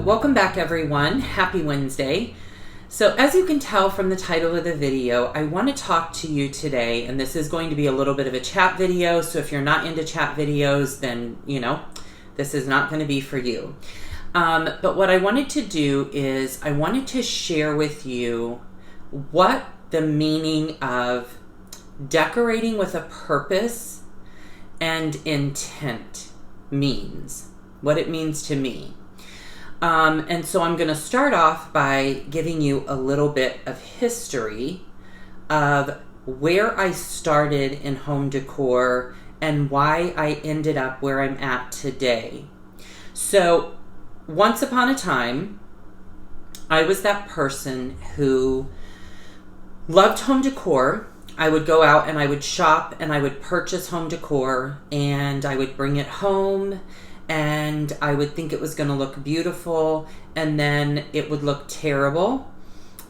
Welcome back, everyone. Happy Wednesday. So as you can tell from the title of the video, I want to talk to you today, and this is going to be a little bit of a chat video, so if you're not into chat videos, then, this is not going to be for you. But what I wanted to do is I wanted to share with you what the meaning of decorating with a purpose and intent means, what it means to me. And so I'm going to start off by giving you a little bit of history of where I started in home decor and why I ended up where I'm at today. So once upon a time, I was that person who loved home decor. I would go out and I would shop and I would purchase home decor and I would bring it home and I would think it was going to look beautiful, and then it would look terrible,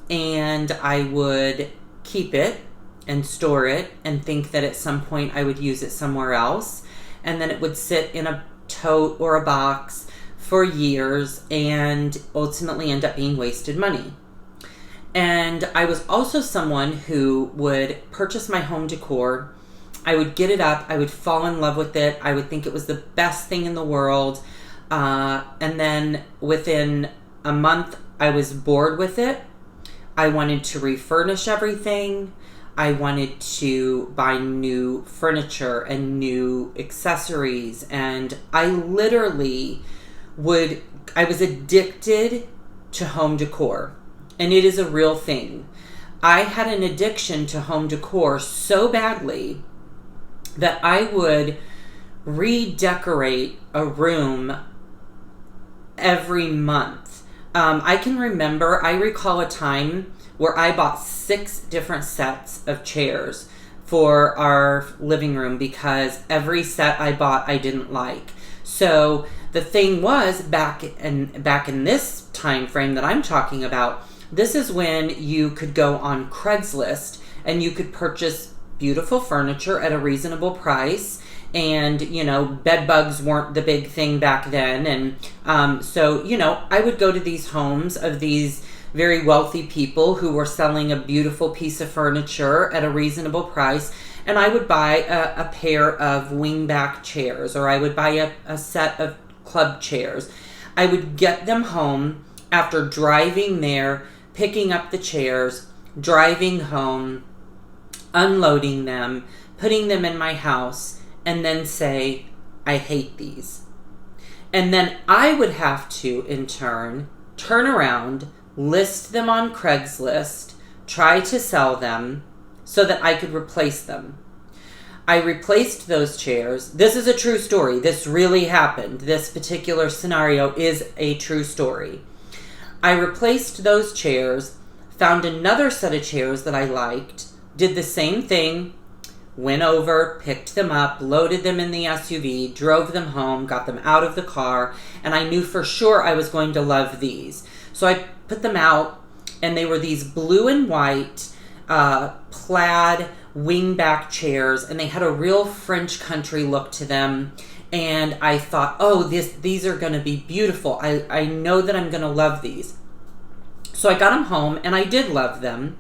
and I would keep it and store it and think that at some point I would use it somewhere else, and then it would sit in a tote or a box for years and ultimately end up being wasted money. And I was also someone who would purchase my home decor. I would get it up, I would fall in love with it, I would think it was the best thing in the world, and then within a month I was bored with it. I wanted to refurnish everything, I wanted to buy new furniture and new accessories, and I was addicted to home decor, and it is a real thing. I had an addiction to home decor so badly that I would redecorate a room every month. I recall a time where I bought 6 different sets of chairs for our living room because every set I bought I didn't like. So the thing was, back in this time frame that I'm talking about, this is when you could go on Craigslist and you could purchase beautiful furniture at a reasonable price, and bed bugs weren't the big thing back then, and so I would go to these homes of these very wealthy people who were selling a beautiful piece of furniture at a reasonable price, and I would buy a pair of wingback chairs, or I would buy a set of club chairs. I would get them home after driving there, picking up the chairs, driving home, unloading them, putting them in my house, and then say, I hate these. And then I would have to, in turn around, list them on Craigslist, try to sell them so that I could replace them. I replaced those chairs. This is a true story. This really happened. This particular scenario is a true story. I replaced those chairs, found another set of chairs that I liked, did the same thing, went over, picked them up, loaded them in the SUV, drove them home, got them out of the car, and I knew for sure I was going to love these. So I put them out, and they were these blue and white plaid wingback chairs, and they had a real French country look to them. And I thought, these are going to be beautiful. I know that I'm going to love these. So I got them home, and I did love them.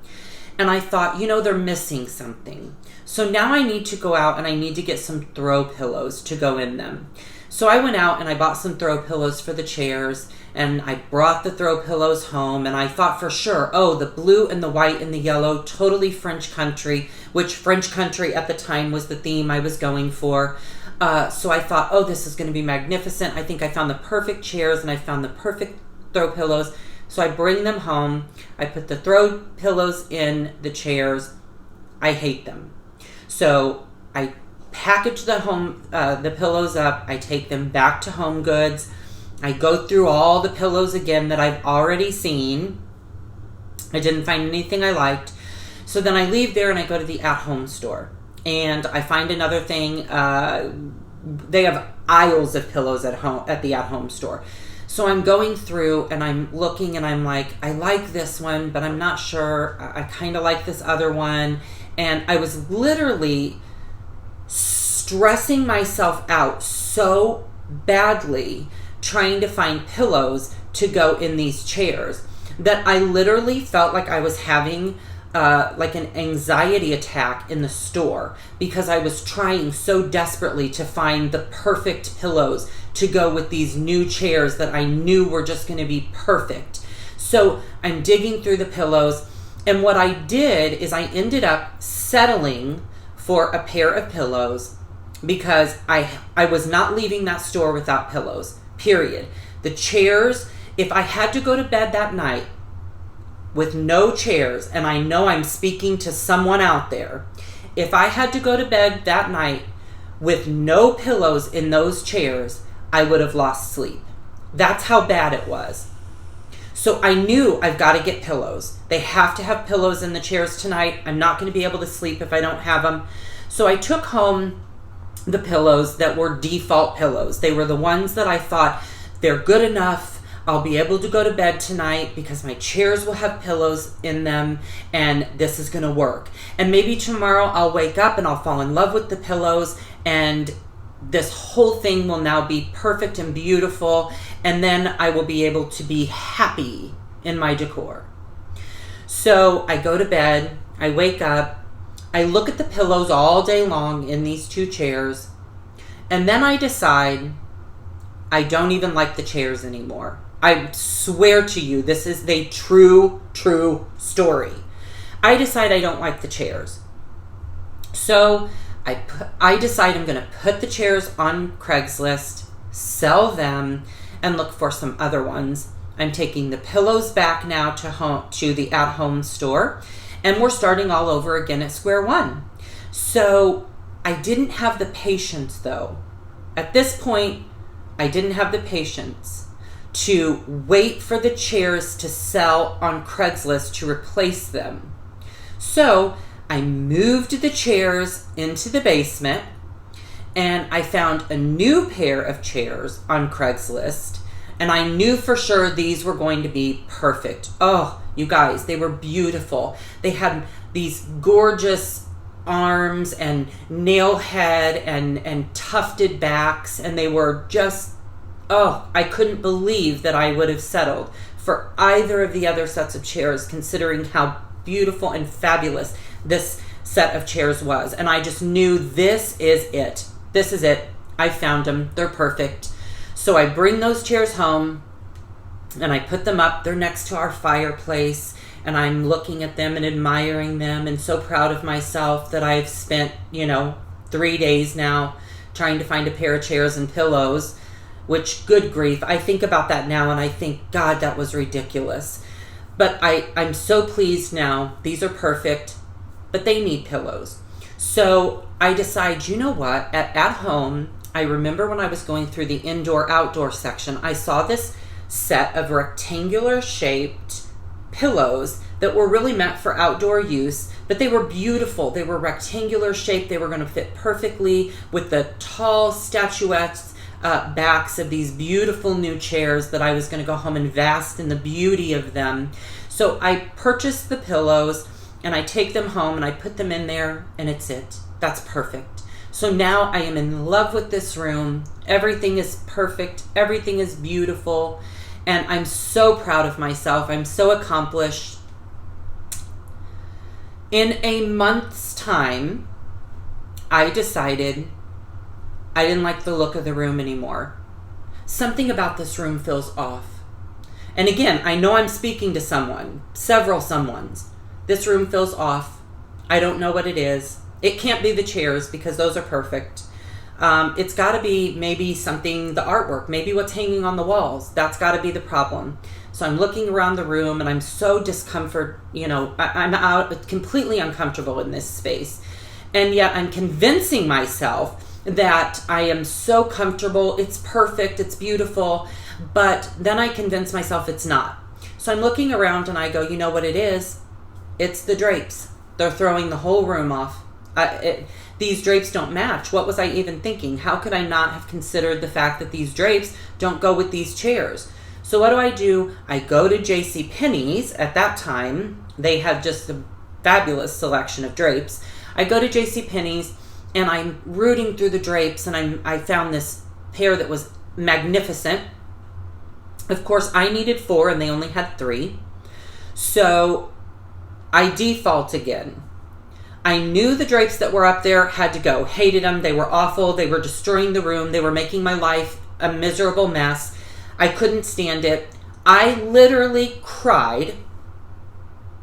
And I thought, they're missing something. So now I need to go out and I need to get some throw pillows to go in them. So I went out and I bought some throw pillows for the chairs, and I brought the throw pillows home, and I thought for sure, the blue and the white and the yellow, totally French country, which French country at the time was the theme I was going for. So I thought, this is going to be magnificent. I think I found the perfect chairs and I found the perfect throw pillows. So I bring them home. I put the throw pillows in the chairs. I hate them. So I package the pillows up. I take them back to Home Goods. I go through all the pillows again that I've already seen. I didn't find anything I liked. So then I leave there and I go to the at-home store. And I find another thing. They have aisles of pillows at the at-home store. So I'm going through and I'm looking and I'm like, I like this one, but I'm not sure. I kind of like this other one. And I was literally stressing myself out so badly trying to find pillows to go in these chairs that I literally felt like I was having like an anxiety attack in the store, because I was trying so desperately to find the perfect pillows to go with these new chairs that I knew were just going to be perfect. So I'm digging through the pillows, and what I did is I ended up settling for a pair of pillows, because I was not leaving that store without pillows, period. The chairs, if I had to go to bed that night with no chairs, and I know I'm speaking to someone out there, if I had to go to bed that night with no pillows in those chairs, I would have lost sleep. That's how bad it was. So I knew I've got to get pillows. They have to have pillows in the chairs tonight. I'm not going to be able to sleep if I don't have them. So I took home the pillows that were default pillows. They were the ones that I thought, they're good enough. I'll be able to go to bed tonight because my chairs will have pillows in them, and this is going to work. And maybe tomorrow I'll wake up and I'll fall in love with the pillows, and this whole thing will now be perfect and beautiful, and then I will be able to be happy in my decor. So I go to bed, I wake up, I look at the pillows all day long in these two chairs, and then I decide I don't even like the chairs anymore. I swear to you, this is the true story. I decide I don't like the chairs. So I decide I'm going to put the chairs on Craigslist, sell them, and look for some other ones. I'm taking the pillows back now to the at-home store, and we're starting all over again at square one. So I didn't have the patience, though. At this point, I didn't have the patience to wait for the chairs to sell on Craigslist to replace them. So I moved the chairs into the basement, and I found a new pair of chairs on Craigslist, and I knew for sure these were going to be perfect. Oh, you guys, they were beautiful. They had these gorgeous arms and nail head and tufted backs, and they were just, oh, I couldn't believe that I would have settled for either of the other sets of chairs, considering how beautiful and fabulous this set of chairs was. And I just knew this is it. This is it. I found them. They're perfect. So I bring those chairs home and I put them up. They're next to our fireplace, and I'm looking at them and admiring them and so proud of myself that I've spent, 3 days now trying to find a pair of chairs and pillows, which, good grief, I think about that now and I think, God, that was ridiculous. But I'm so pleased now. These are perfect, but they need pillows. So I decide, you know what, at home, I remember when I was going through the indoor-outdoor section, I saw this set of rectangular-shaped pillows that were really meant for outdoor use, but they were beautiful. They were rectangular shaped. They were going to fit perfectly with the tall statuettes backs of these beautiful new chairs that I was going to go home and bask in the beauty of them. So I purchased the pillows, and I take them home and I put them in there, and it's it. That's perfect. So now I am in love with this room. Everything is perfect. Everything is beautiful. And I'm so proud of myself. I'm so accomplished. In a month's time, I decided I didn't like the look of the room anymore. Something about this room feels off. And again, I know I'm speaking to someone, several someones. This room feels off. I don't know what it is. It can't be the chairs because those are perfect. It's got to be maybe something, the artwork, maybe what's hanging on the walls. That's got to be the problem. So I'm looking around the room and I'm so discomfort, I'm out completely uncomfortable in this space. And yet I'm convincing myself that I am so comfortable. It's perfect. It's beautiful. But then I convince myself it's not. So I'm looking around and I go, you know what it is? It's the drapes. They're throwing the whole room off. These drapes don't match. What was I even thinking? How could I not have considered the fact that these drapes don't go with these chairs? So what do? I go to JCPenney's. At that time, they had just a fabulous selection of drapes. I go to JCPenney's and I'm rooting through the drapes, and I found this pair that was magnificent. Of course, I needed 4 and they only had 3. So I default again. I knew the drapes that were up there had to go. Hated them. They were awful. They were destroying the room. They were making my life a miserable mess. I couldn't stand it. I literally cried.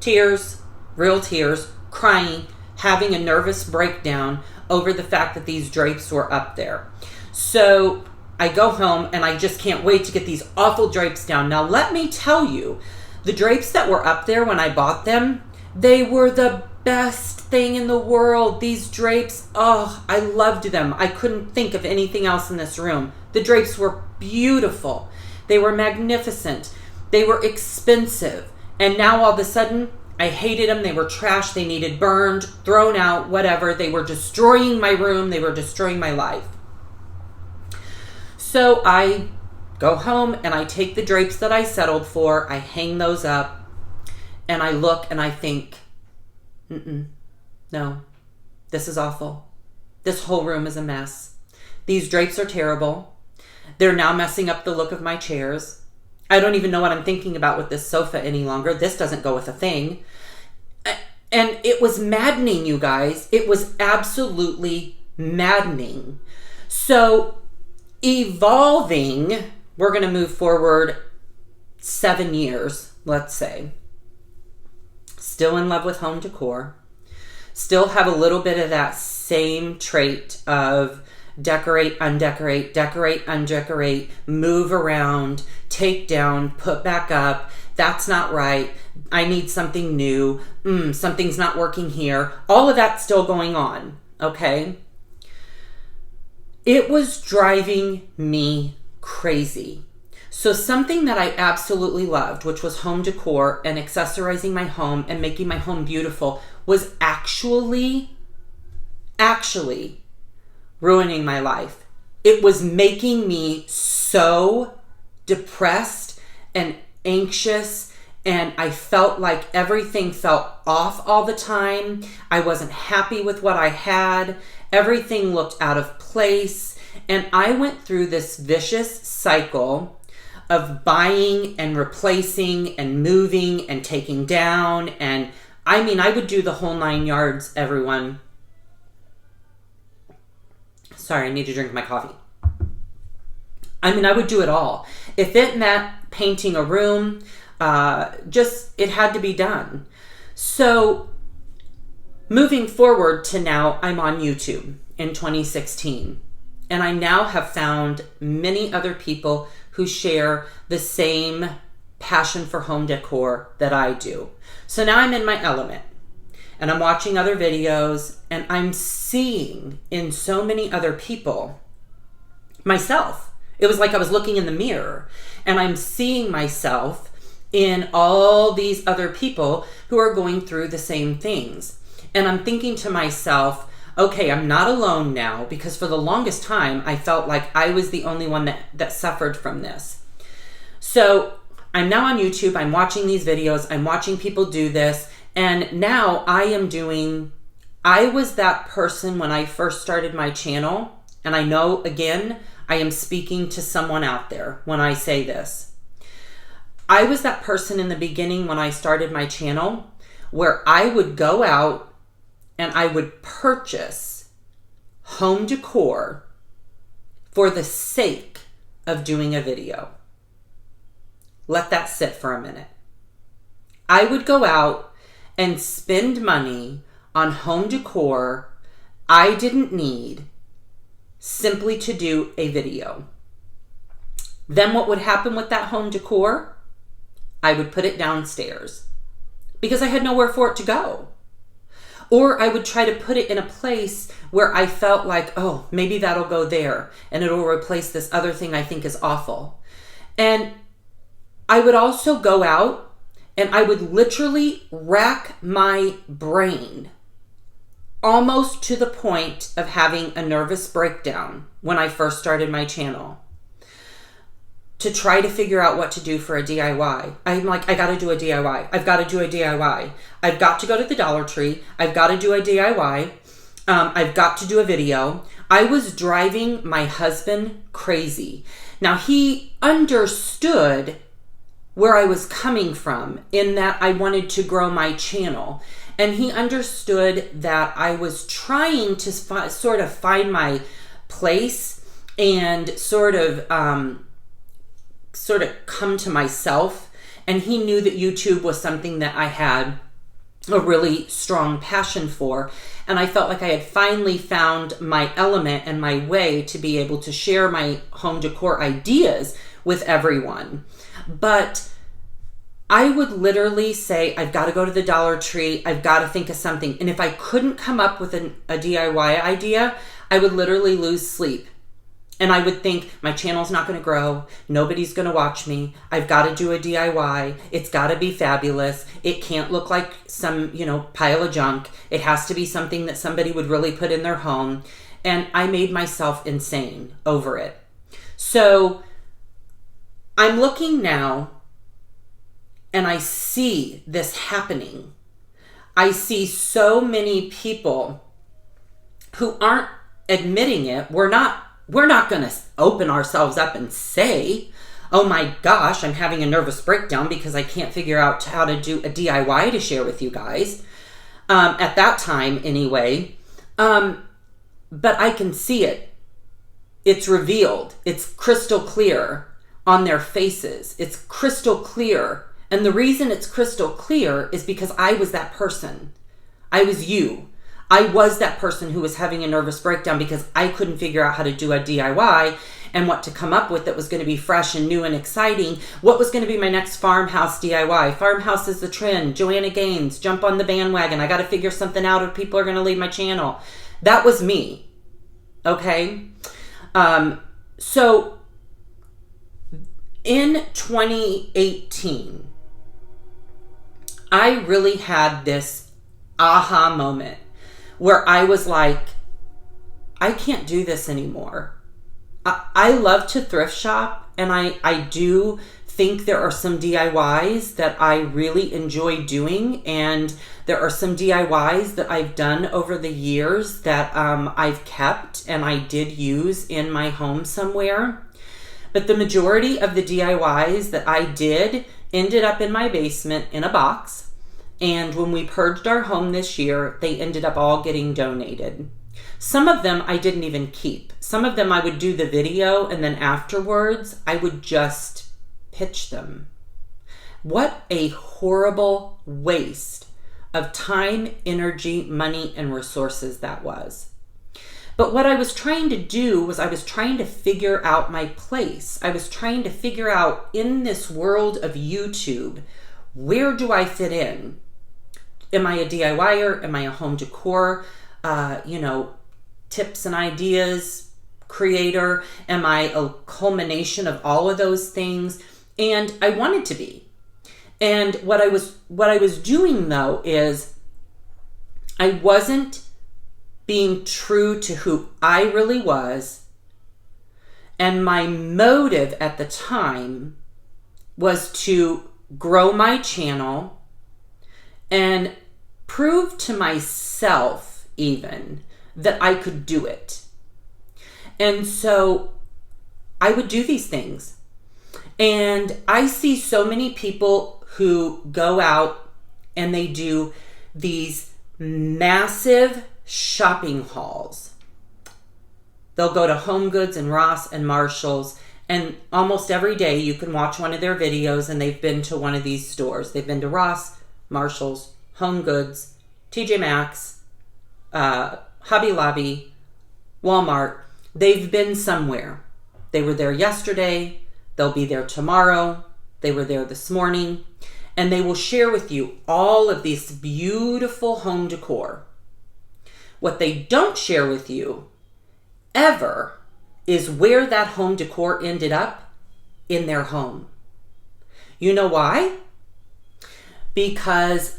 Tears, real tears, crying, having a nervous breakdown over the fact that these drapes were up there. So I go home and I just can't wait to get these awful drapes down. Now let me tell you, the drapes that were up there when I bought them, they were the best thing in the world. These drapes, oh, I loved them. I couldn't think of anything else in this room. The drapes were beautiful. They were magnificent. They were expensive. And now all of a sudden, I hated them. They were trash. They needed burned, thrown out, whatever. They were destroying my room. They were destroying my life. So I go home and I take the drapes that I settled for. I hang those up and I look and I think, no, this is awful. This whole room is a mess. These drapes are terrible. They're now messing up the look of my chairs. I don't even know what I'm thinking about with this sofa any longer. This doesn't go with a thing. And it was maddening, you guys. It was absolutely maddening. So evolving, we're going to move forward 7 years, let's say. Still in love with home decor. Still have a little bit of that same trait of decorate, undecorate, decorate, undecorate, move around, take down, put back up. That's not right. I need something new. Something's not working here. All of that's still going on, okay? It was driving me crazy. So something that I absolutely loved, which was home decor and accessorizing my home and making my home beautiful, was actually ruining my life. It was making me so depressed and anxious, and I felt like everything felt off all the time. I wasn't happy with what I had. Everything looked out of place, and I went through this vicious cycle of buying and replacing and moving and taking down, and I mean, I would do the whole 9 yards, everyone. Sorry, I need to drink my coffee. I mean, I would do it all. If it meant painting a room, it had to be done. So moving forward to now, I'm on YouTube in 2016. And I now have found many other people who share the same passion for home decor that I do. So now I'm in my element. And I'm watching other videos, and I'm seeing in so many other people myself. It was like I was looking in the mirror, and I'm seeing myself in all these other people who are going through the same things. And I'm thinking to myself, okay, I'm not alone now, because for the longest time, I felt like I was the only one that suffered from this. So I'm now on YouTube, I'm watching these videos, I'm watching people do this, and now I was that person when I first started my channel, and I know, again, I am speaking to someone out there when I say this. I was that person in the beginning when I started my channel where I would go out and I would purchase home decor for the sake of doing a video. Let that sit for a minute. I would go out and spend money on home decor I didn't need simply to do a video. Then what would happen with that home decor? I would put it downstairs because I had nowhere for it to go. Or I would try to put it in a place where I felt like, oh, maybe that'll go there and it'll replace this other thing I think is awful. And I would also go out and I would literally rack my brain almost to the point of having a nervous breakdown when I first started my channel to try to figure out what to do for a DIY. I'm like, I gotta do a DIY. I've got to do a DIY. I've got to go to the Dollar Tree. I've got to do a DIY. I've got to do a video. I was driving my husband crazy Now, he understood where I was coming from in that I wanted to grow my channel. And he understood that I was trying to sort of find my place and sort of come to myself. And he knew that YouTube was something that I had a really strong passion for. And I felt like I had finally found my element and my way to be able to share my home decor ideas with everyone. But I would literally say, I've got to go to the Dollar Tree. I've got to think of something. And if I couldn't come up with a DIY idea, I would literally lose sleep. And I would think, my channel's not going to grow. Nobody's going to watch me. I've got to do a DIY. It's got to be fabulous. It can't look like some, pile of junk. It has to be something that somebody would really put in their home. And I made myself insane over it. So I'm looking now and I see this happening. I see so many people who aren't admitting it. We're not going to open ourselves up and say, oh my gosh, I'm having a nervous breakdown because I can't figure out how to do a DIY to share with you guys. At that time, anyway. But I can see it. It's revealed. It's crystal clear on their faces. It's crystal clear. And the reason it's crystal clear is because I was that person. I was you. I was that person who was having a nervous breakdown because I couldn't figure out how to do a DIY and what to come up with that was going to be fresh and new and exciting. What was going to be my next farmhouse DIY? Farmhouse is the trend. Joanna Gaines, jump on the bandwagon. I got to figure something out or people are going to leave my channel. That was me. Okay? So in 2018, I really had this aha moment where I was like, I can't do this anymore. I love to thrift shop, and I do think there are some DIYs that I really enjoy doing, and there are some DIYs that I've done over the years that I've kept and I did use in my home somewhere. But the majority of the DIYs that I did ended up in my basement in a box. And when we purged our home this year, they ended up all getting donated. Some of them I didn't even keep. Some of them I would do the video and then afterwards I would just pitch them. What a horrible waste of time, energy, money, and resources that was. But what I was trying to do was I was trying to figure out my place. I was trying to figure out in this world of YouTube, where do I fit in? Am I a DIYer? Am I a home decor, tips and ideas creator? Am I a culmination of all of those things? And I wanted to be. And what I was doing though is I wasn't being true to who I really was. And my motive at the time was to grow my channel and prove to myself even that I could do it. And so I would do these things. And I see so many people who go out and they do these massive shopping hauls. They'll go to Home Goods and Ross and Marshall's, and almost every day you can watch one of their videos and they've been to one of these stores. They've been to Ross, Marshall's, Home Goods, TJ Maxx, Hobby Lobby, Walmart. They've been somewhere. They were there yesterday. They'll be there tomorrow. They were there this morning. And they will share with you all of this beautiful home decor. What they don't share with you ever is where that home decor ended up in their home. You know why? Because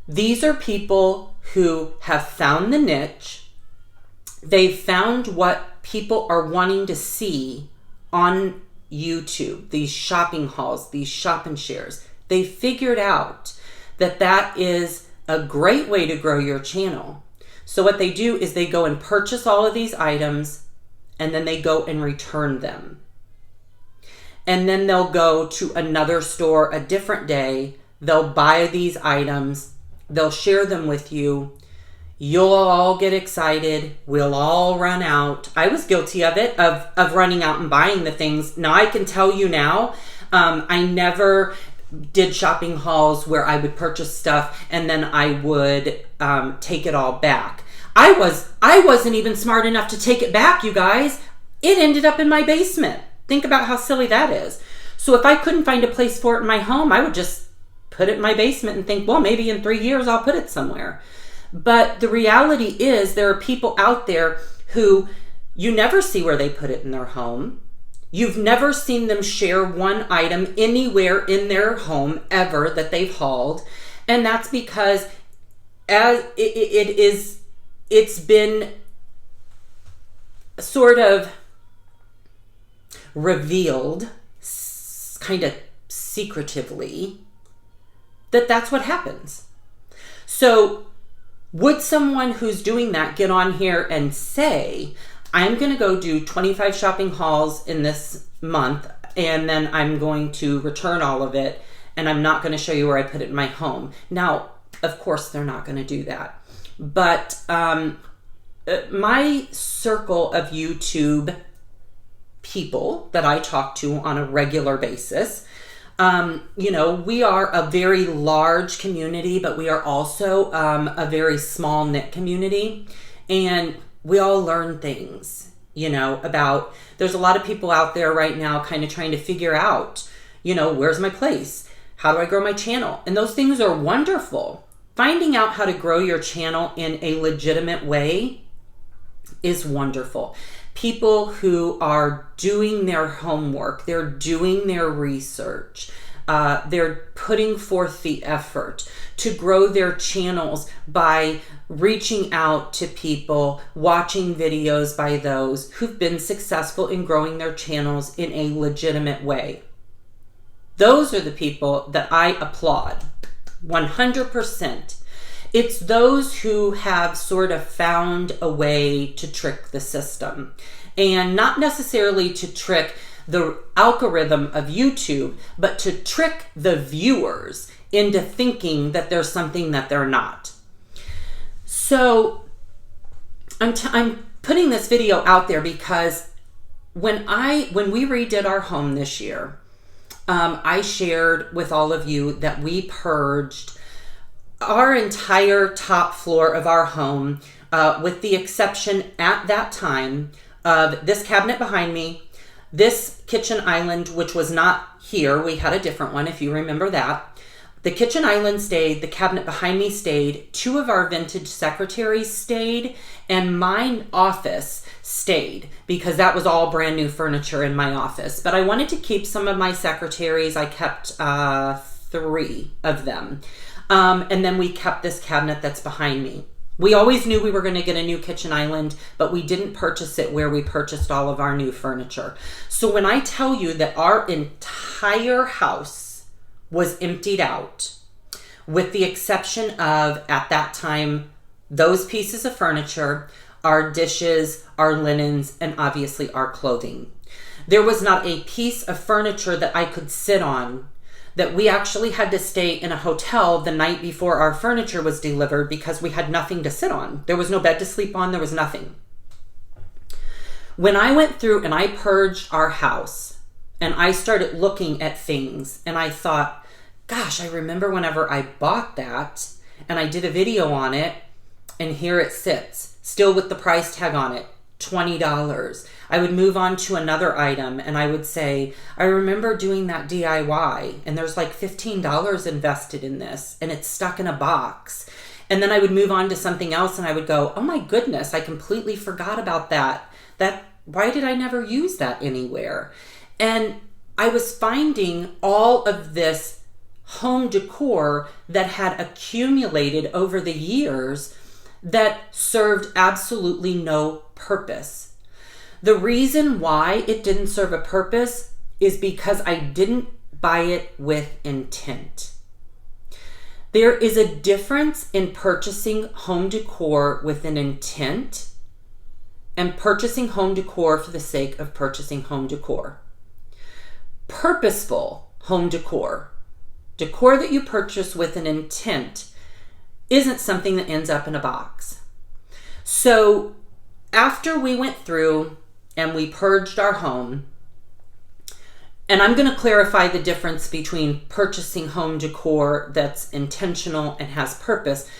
these are people who have found the niche. They've found what people are wanting to see on YouTube, these shopping hauls, these shop and shares. They figured out that that is a great way to grow your channel. So what they do is they go and purchase all of these items and then they go and return them. and then they'll go to another store a different day. They'll buy these items. They'll share them with you. You'll all get excited. We'll all run out. I was guilty of it, of running out and buying the things. Now, I can tell you now, I never did shopping hauls where I would purchase stuff and then I would take it all back. I wasn't even smart enough to take it back, you guys. It ended up in my basement. Think about how silly that is. So if I couldn't find a place for it in my home, I would just put it in my basement and think, well, maybe in 3 years I'll put it somewhere. But the reality is there are people out there who you never see where they put it in their home. You've never seen them share one item anywhere in their home ever that they've hauled. And that's because it's been sort of revealed, kind of secretively, that that's what happens. So would someone who's doing that get on here and say, I'm going to go do 25 shopping hauls in this month, and then I'm going to return all of it, and I'm not going to show you where I put it in my home? Now, of course, they're not going to do that. But my circle of YouTube people that I talk to on a regular basis, we are a very large community, but we are also a very small knit community. And we all learn things, about, there's a lot of people out there right now kind of trying to figure out, where's my place? How do I grow my channel? And those things are wonderful. Finding out how to grow your channel in a legitimate way is wonderful. People who are doing their homework, they're doing their research, they're putting forth the effort to grow their channels by reaching out to people, watching videos by those who've been successful in growing their channels in a legitimate way. Those are the people that I applaud 100%. It's those who have sort of found a way to trick the system, and not necessarily to trick the algorithm of YouTube, but to trick the viewers into thinking that there's something that they're not. So I'm putting this video out there because when we redid our home this year, I shared with all of you that we purged our entire top floor of our home, with the exception at that time of this cabinet behind me, this kitchen island, which was not here. We had a different one, if you remember that. The kitchen island stayed, the cabinet behind me stayed, 2 of our vintage secretaries stayed, and my office stayed because that was all brand new furniture in my office. But I wanted to keep some of my secretaries. I kept 3 of them. And then we kept this cabinet that's behind me. We always knew we were going to get a new kitchen island, but we didn't purchase it where we purchased all of our new furniture. So when I tell you that our entire house was emptied out, with the exception of, at that time, those pieces of furniture, our dishes, our linens, and obviously our clothing. There was not a piece of furniture that I could sit on, that we actually had to stay in a hotel the night before our furniture was delivered because we had nothing to sit on. There was no bed to sleep on. There was nothing. When I went through and I purged our house and I started looking at things and I thought, gosh, I remember whenever I bought that and I did a video on it, and here it sits, still with the price tag on it, $20. I would move on to another item and I would say, I remember doing that DIY and there's like $15 invested in this and it's stuck in a box. And then I would move on to something else and I would go, oh my goodness, I completely forgot about that. Why did I never use that anywhere? And I was finding all of this home decor that had accumulated over the years that served absolutely no purpose. The reason why it didn't serve a purpose is because I didn't buy it with intent. There is a difference in purchasing home decor with an intent and purchasing home decor for the sake of purchasing home decor. Purposeful home decor, decor that you purchase with an intent, isn't something that ends up in a box. So after we went through and we purged our home, and I'm going to clarify the difference between purchasing home decor that's intentional and has purpose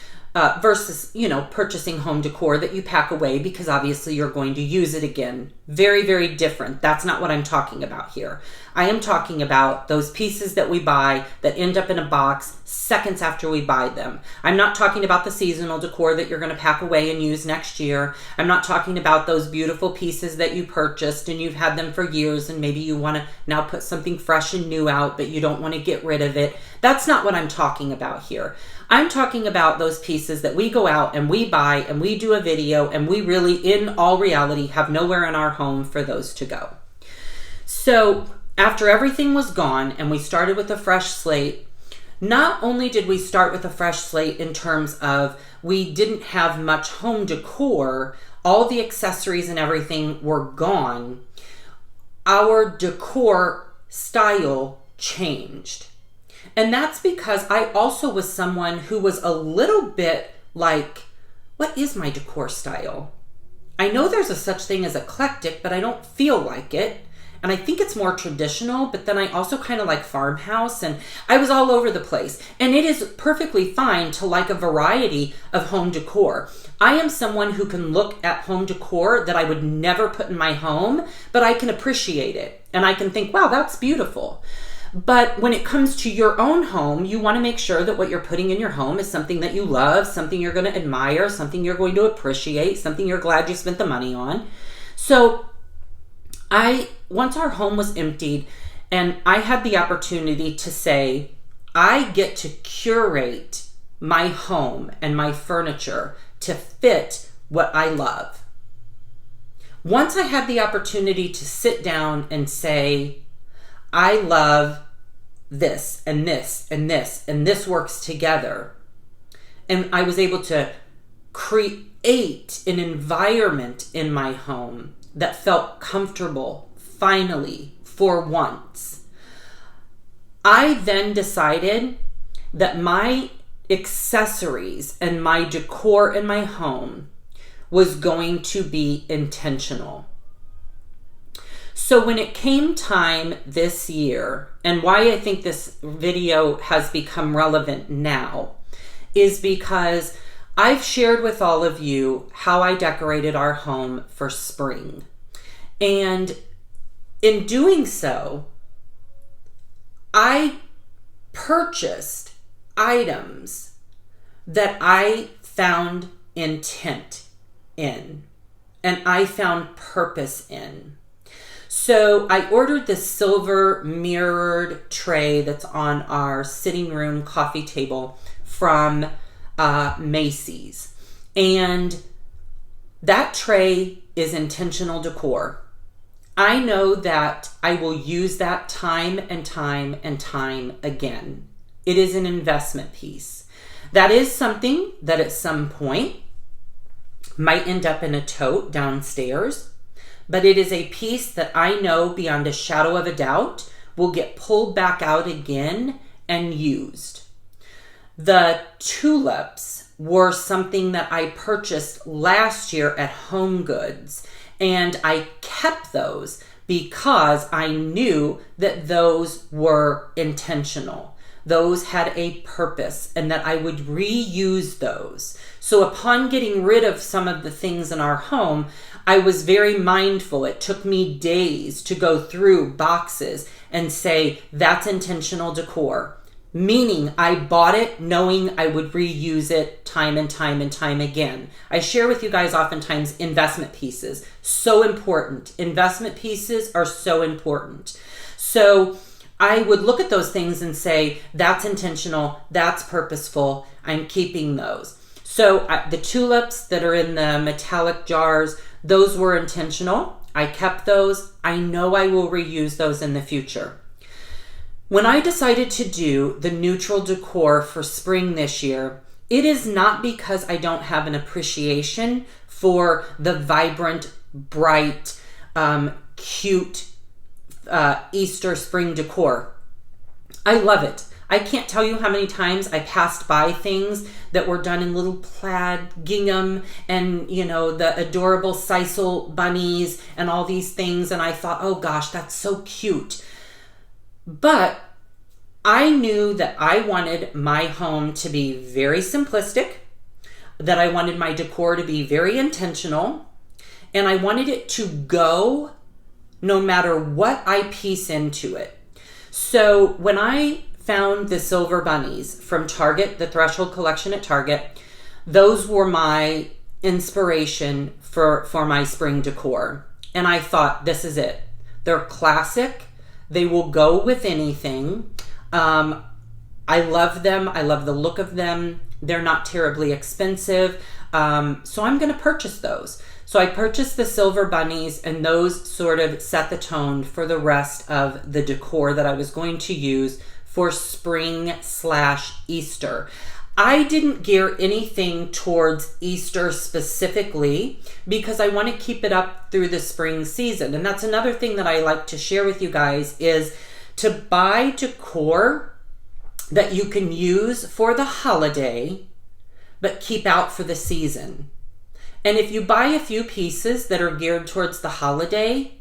versus, purchasing home decor that you pack away because obviously you're going to use it again. Very, very different. That's not what I'm talking about here. I am talking about those pieces that we buy that end up in a box seconds after we buy them. I'm not talking about the seasonal decor that you're going to pack away and use next year. I'm not talking about those beautiful pieces that you purchased and you've had them for years and maybe you want to now put something fresh and new out, but you don't want to get rid of it. That's not what I'm talking about here. I'm talking about those pieces that we go out and we buy and we do a video and we really, in all reality, have nowhere in our home for those to go. So after everything was gone and we started with a fresh slate, not only did we start with a fresh slate in terms of we didn't have much home decor, all the accessories and everything were gone, our decor style changed. And that's because I also was someone who was a little bit like, what is my decor style? I know there's a such thing as eclectic, but I don't feel like it. And I think it's more traditional, but then I also kind of like farmhouse, and I was all over the place. And it is perfectly fine to like a variety of home decor. I am someone who can look at home decor that I would never put in my home, but I can appreciate it. And I can think, wow, that's beautiful. But when it comes to your own home, you want to make sure that what you're putting in your home is something that you love, something you're going to admire, something you're going to appreciate, something you're glad you spent the money on. So once our home was emptied and I had the opportunity to say, I get to curate my home and my furniture to fit what I love. Once I had the opportunity to sit down and say, I love this and this and this, and this works together. And I was able to create an environment in my home that felt comfortable, finally, for once. I then decided that my accessories and my decor in my home was going to be intentional. So when it came time this year, and why I think this video has become relevant now, is because I've shared with all of you how I decorated our home for spring. And in doing so, I purchased items that I found intent in, and I found purpose in. So I ordered this silver mirrored tray that's on our sitting room coffee table from Macy's. And that tray is intentional decor. I know that I will use that time and time and time again. It is an investment piece. That is something that at some point might end up in a tote downstairs. But it is a piece that I know beyond a shadow of a doubt will get pulled back out again and used. The tulips were something that I purchased last year at HomeGoods, and I kept those because I knew that those were intentional. Those had a purpose and that I would reuse those. So upon getting rid of some of the things in our home, I was very mindful. It took me days to go through boxes and say, that's intentional decor. Meaning I bought it knowing I would reuse it time and time and time again. I share with you guys oftentimes investment pieces. So important. Investment pieces are so important. So I would look at those things and say, that's intentional, that's purposeful, I'm keeping those. So the tulips that are in the metallic jars, those were intentional. I kept those. I know I will reuse those in the future. When I decided to do the neutral decor for spring this year, it is not because I don't have an appreciation for the vibrant, bright, cute Easter spring decor. I love it. I can't tell you how many times I passed by things that were done in little plaid gingham and, you know, the adorable sisal bunnies and all these things. And I thought, oh gosh, that's so cute. But I knew that I wanted my home to be very simplistic, that I wanted my decor to be very intentional, and I wanted it to go no matter what I piece into it. So when I found the silver bunnies from Target, the Threshold collection at Target, those were my inspiration for my spring decor. And I thought, this is it. They're classic. They will go with anything. I love them. I love the look of them. They're not terribly expensive. So I'm going to purchase those. So I purchased the silver bunnies, and those sort of set the tone for the rest of the decor that I was going to use for spring/Easter. I didn't gear anything towards Easter specifically because I want to keep it up through the spring season. And that's another thing that I like to share with you guys, is to buy decor that you can use for the holiday, but keep out for the season. And if you buy a few pieces that are geared towards the holiday,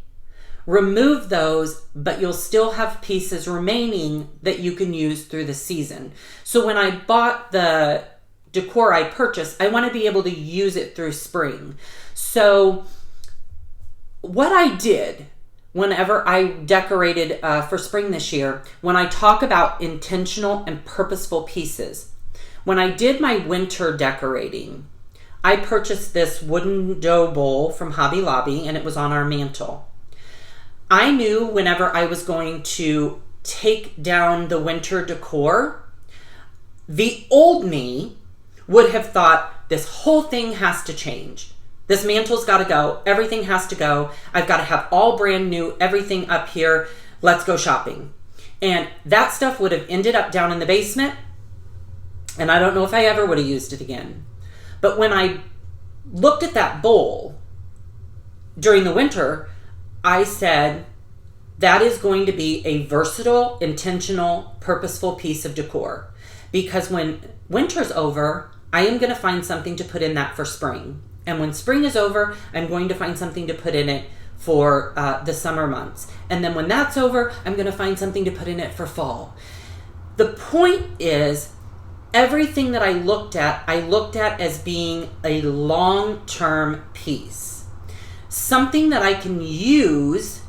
remove those, but you'll still have pieces remaining that you can use through the season. So when I bought the decor I purchased, I want to be able to use it through spring. So what I did whenever I decorated for spring this year, when I talk about intentional and purposeful pieces, when I did my winter decorating, I purchased this wooden dough bowl from Hobby Lobby, and it was on our mantle. I knew whenever I was going to take down the winter decor, the old me would have thought, this whole thing has to change. This mantle's got to go. Everything has to go. I've got to have all brand new, everything up here. Let's go shopping. And that stuff would have ended up down in the basement, and I don't know if I ever would have used it again. But when I looked at that bowl during the winter, I said, that is going to be a versatile, intentional, purposeful piece of decor. Because when winter's over, I am going to find something to put in that for spring. And when spring is over, I'm going to find something to put in it for the summer months. And then when that's over, I'm going to find something to put in it for fall. The point is, everything that I looked at as being a long-term piece. Something that I can use.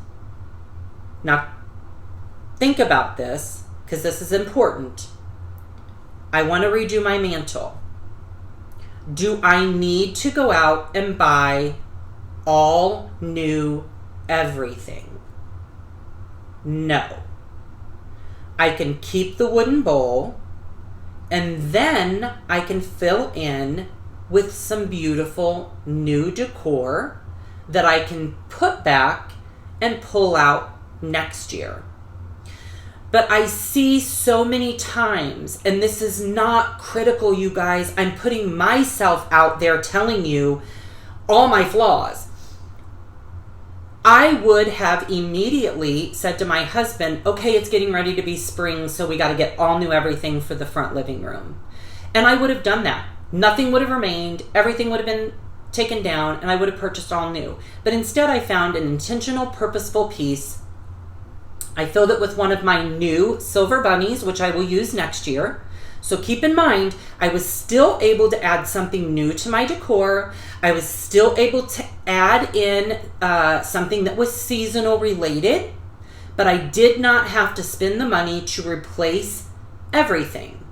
Now, think about this, because this is important. I want to redo my mantle. Do I need to go out and buy all new everything? No. I can keep the wooden bowl, and then I can fill in with some beautiful new decor that I can put back and pull out next year. But I see so many times, and this is not critical, you guys, I'm putting myself out there telling you all my flaws. I would have immediately said to my husband, okay, it's getting ready to be spring, so we got to get all new everything for the front living room. And I would have done that. Nothing would have remained. Everything would have been taken down, and I would have purchased all new. But instead, I found an intentional, purposeful piece. I filled it with one of my new silver bunnies, which I will use next year. So keep in mind, I was still able to add something new to my decor. I was still able to add in something that was seasonal related, but I did not have to spend the money to replace everything.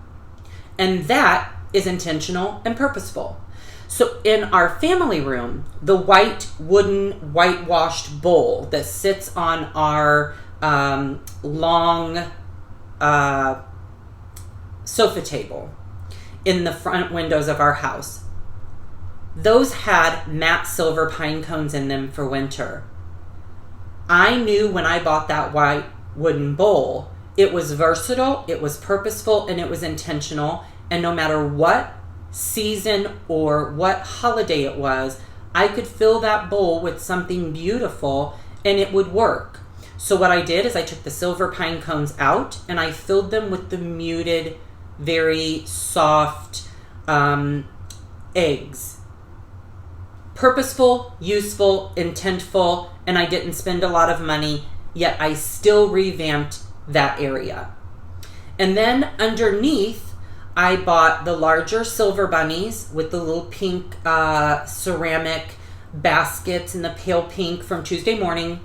And that is intentional and purposeful. So in our family room, the white wooden whitewashed bowl that sits on our long sofa table in the front windows of our house, those had matte silver pine cones in them for winter. I knew when I bought that white wooden bowl, it was versatile, it was purposeful, and it was intentional. And no matter what season or what holiday it was, I could fill that bowl with something beautiful and it would work. So what I did is I took the silver pine cones out and I filled them with the muted, very soft eggs. Purposeful, useful, intentful, and I didn't spend a lot of money, yet I still revamped that area. And then underneath, I bought the larger silver bunnies with the little pink ceramic baskets in the pale pink from Tuesday Morning,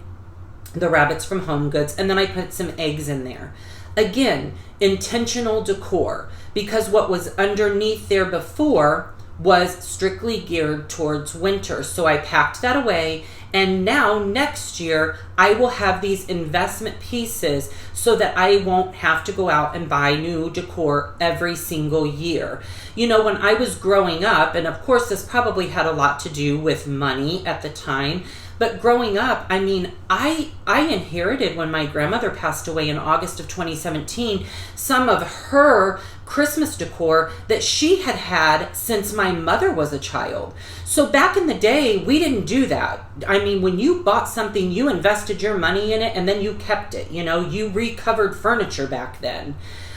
the rabbits from Home Goods, and then I put some eggs in there. Again, intentional decor, because what was underneath there before was strictly geared towards winter. So I packed that away, and now next year I will have these investment pieces so that I won't have to go out and buy new decor every single year. You know, when I was growing up, and of course this probably had a lot to do with money at the time, but growing up, I mean, I inherited, when my grandmother passed away in August of 2017, some of her Christmas decor that she had had since my mother was a child. So back in the day, we didn't do that. I mean, when you bought something, you invested your money in it and then you kept it. You know, you recovered furniture back then.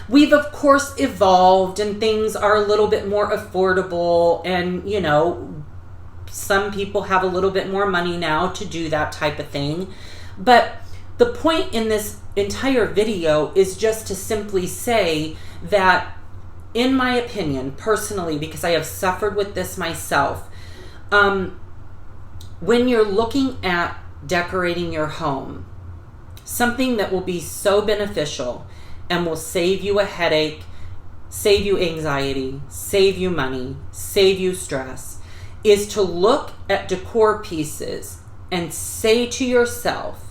We've, of course, evolved and things are a little bit more affordable, and, you know, some people have a little bit more money now to do that type of thing. But the point in this entire video is just to simply say that, in my opinion, personally, because I have suffered with this myself, when you're looking at decorating your home, something that will be so beneficial and will save you a headache, save you anxiety, save you money, save you stress, is to look at decor pieces and say to yourself,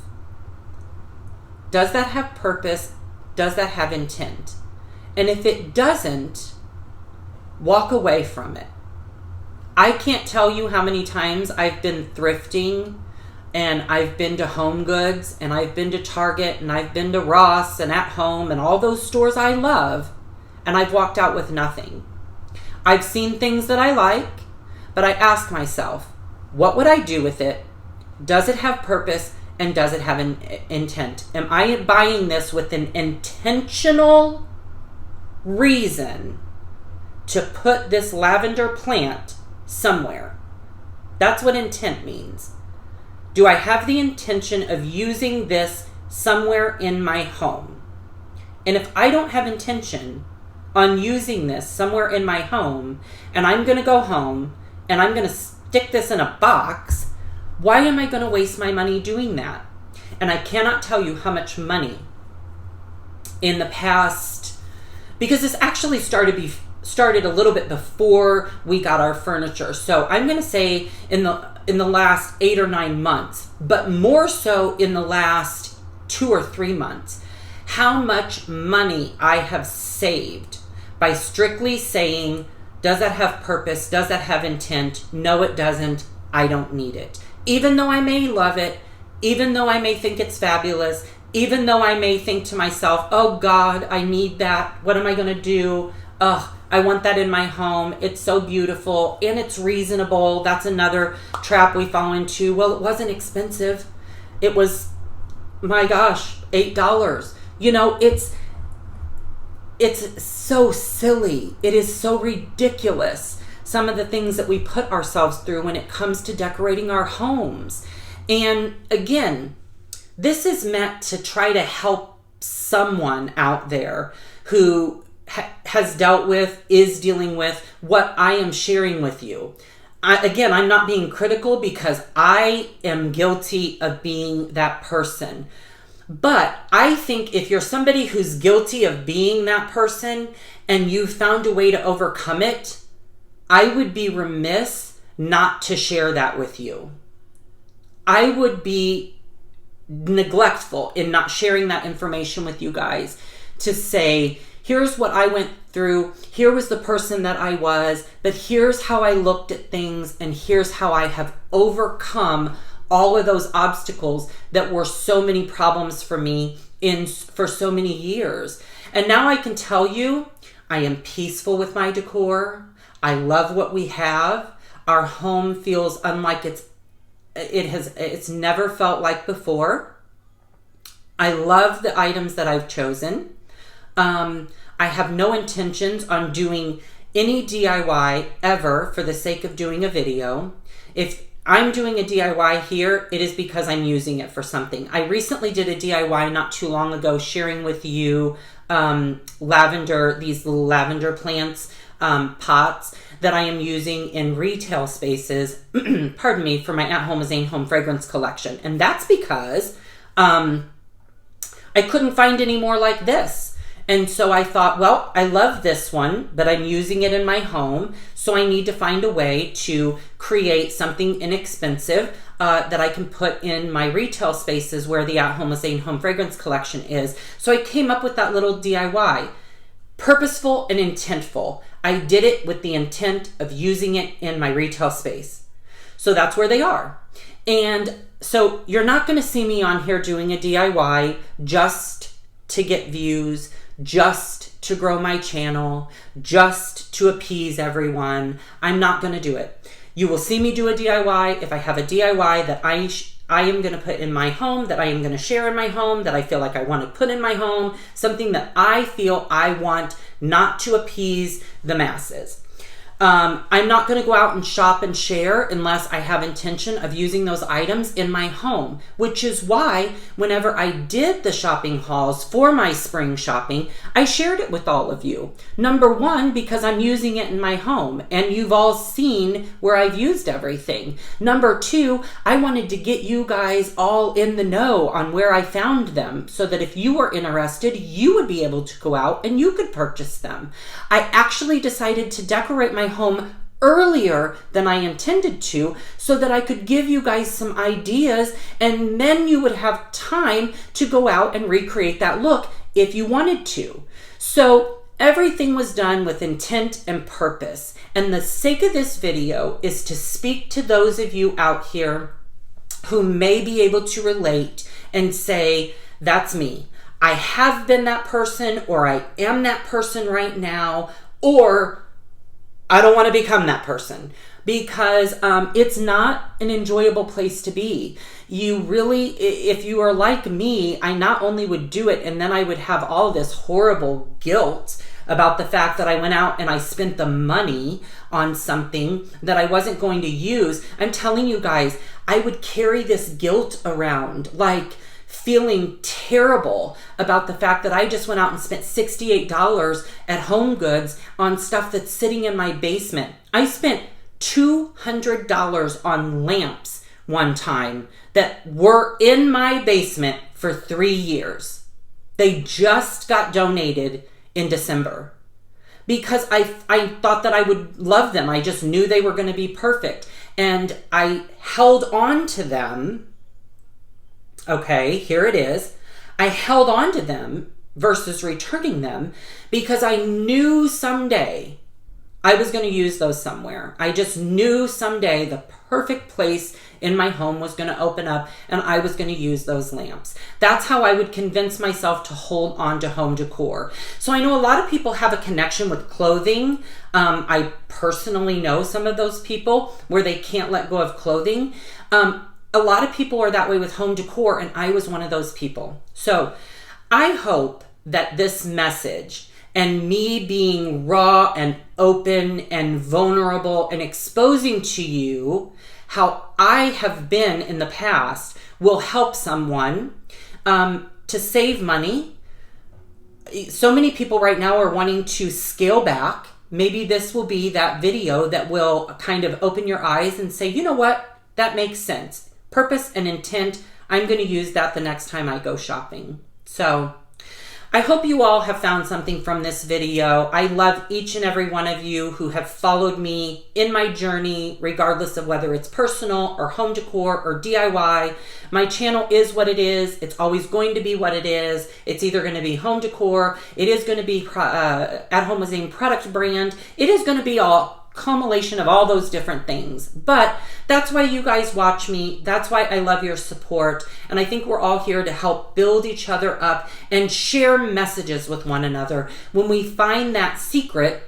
does that have purpose? Does that have intent? And if it doesn't, walk away from it. I can't tell you how many times I've been thrifting, and I've been to Home Goods, and I've been to Target, and I've been to Ross and At Home and all those stores I love, and I've walked out with nothing. I've seen things that I like, but I ask myself, what would I do with it? Does it have purpose? And does it have an intent? Am I buying this with an intentional reason to put this lavender plant somewhere? That's what intent means. Do I have the intention of using this somewhere in my home? And if I don't have intention on using this somewhere in my home, and I'm going to go home and I'm going to stick this in a box, why am I going to waste my money doing that? And I cannot tell you how much money in the past, because this actually started a little bit before we got our furniture. So I'm going to say in the last 8 or 9 months, but more so in the last 2 or 3 months, how much money I have saved by strictly saying, does that have purpose? Does that have intent? No, it doesn't. I don't need it. Even though I may love it, even though I may think it's fabulous, even though I may think to myself, oh God, I need that. What am I going to do? Ugh, I want that in my home. It's so beautiful and it's reasonable. That's another trap we fall into. Well, it wasn't expensive. It was, my gosh, $8. You know, it's so silly. It is so ridiculous, some of the things that we put ourselves through when it comes to decorating our homes. And again, this is meant to try to help someone out there who has dealt with, is dealing with what I am sharing with you. I'm not being critical because I am guilty of being that person. But I think if you're somebody who's guilty of being that person and you've found a way to overcome it, I would be remiss not to share that with you. I would be neglectful in not sharing that information with you guys, to say, here's what I went through, here was the person that I was, but here's how I looked at things, and here's how I have overcome all of those obstacles that were so many problems for me for so many years. And now I can tell you, I am peaceful with my decor. I love what we have. Our home feels unlike it's never felt like before. I love the items that I've chosen. I have no intentions on doing any DIY ever for the sake of doing a video. If I'm doing a DIY here, it is because I'm using it for something. I recently did a DIY not too long ago, sharing with you lavender, these little lavender plants, pots that I am using in retail spaces, pardon me, for my AtHomeWithZane home fragrance collection. And that's because I couldn't find any more like this. And so I thought, well, I love this one, but I'm using it in my home, so I need to find a way to create something inexpensive that I can put in my retail spaces where the AtHomeWithZane home fragrance collection is. So I came up with that little DIY. Purposeful and intentful. I did it with the intent of using it in my retail space. So that's where they are. And so you're not going to see me on here doing a DIY just to get views, just to grow my channel, just to appease everyone. I'm not going to do it. You will see me do a DIY if I have a DIY that I am going to put in my home, that I am going to share in my home, that I feel like I want to put in my home, something that I feel I want, not to appease the masses. I'm not going to go out and shop and share unless I have intention of using those items in my home, which is why whenever I did the shopping hauls for my spring shopping, I shared it with all of you. Number one, because I'm using it in my home and you've all seen where I've used everything. Number two, I wanted to get you guys all in the know on where I found them so that if you were interested, you would be able to go out and you could purchase them. I actually decided to decorate my home earlier than I intended to so that I could give you guys some ideas and then you would have time to go out and recreate that look if you wanted to. So everything was done with intent and purpose. And the sake of this video is to speak to those of you out here who may be able to relate and say, that's me. I have been that person, or I am that person right now, or I don't want to become that person, because it's not an enjoyable place to be. You really, if you are like me, I not only would do it and then I would have all this horrible guilt about the fact that I went out and I spent the money on something that I wasn't going to use. I'm telling you guys, I would carry this guilt around, like feeling terrible about the fact that I just went out and spent $68 at HomeGoods on stuff that's sitting in my basement. I spent $200 on lamps one time that were in my basement for 3 years. They just got donated in December because I thought that I would love them. I just knew they were going to be perfect. And I held on to them. Okay, here it is. I held on to them versus returning them because I knew someday I was going to use those somewhere. I just knew someday the perfect place in my home was going to open up and I was going to use those lamps. That's how I would convince myself to hold on to home decor. So I know a lot of people have a connection with clothing. I personally know some of those people where they can't let go of clothing. A lot of people are that way with home decor, and I was one of those people. So I hope that this message and me being raw and open and vulnerable and exposing to you how I have been in the past will help someone to save money. So many people right now are wanting to scale back. Maybe this will be that video that will kind of open your eyes and say, you know what, that makes sense. Purpose and intent, I'm going to use that the next time I go shopping. So I hope you all have found something from this video. I love each and every one of you who have followed me in my journey, regardless of whether it's personal or home decor or DIY. My channel is what it is. It's always going to be what it is. It's either going to be home decor. It is going to be AtHomeWithZane product brand. It is going to be all culmination of all those different things. But that's why you guys watch me. That's why I love your support. And I think we're all here to help build each other up and share messages with one another. When we find that secret,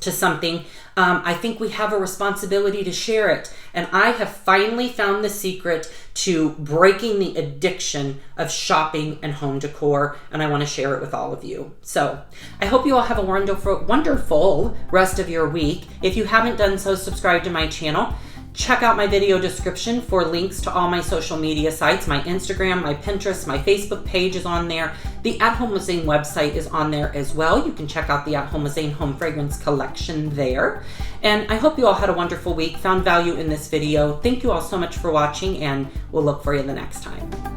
to something, I think we have a responsibility to share it. And I have finally found the secret to breaking the addiction of shopping and home decor, and I want to share it with all of you. So I hope you all have a wonderful rest of your week. If you haven't done so, subscribe to my channel. Check out my video description for links to all my social media sites. My Instagram, my Pinterest, my Facebook page is on there. The At Home with Zane website is on there as well. You can check out the At Home with Zane home fragrance collection there. And I hope you all had a wonderful week, found value in this video. Thank you all so much for watching, and we'll look for you the next time.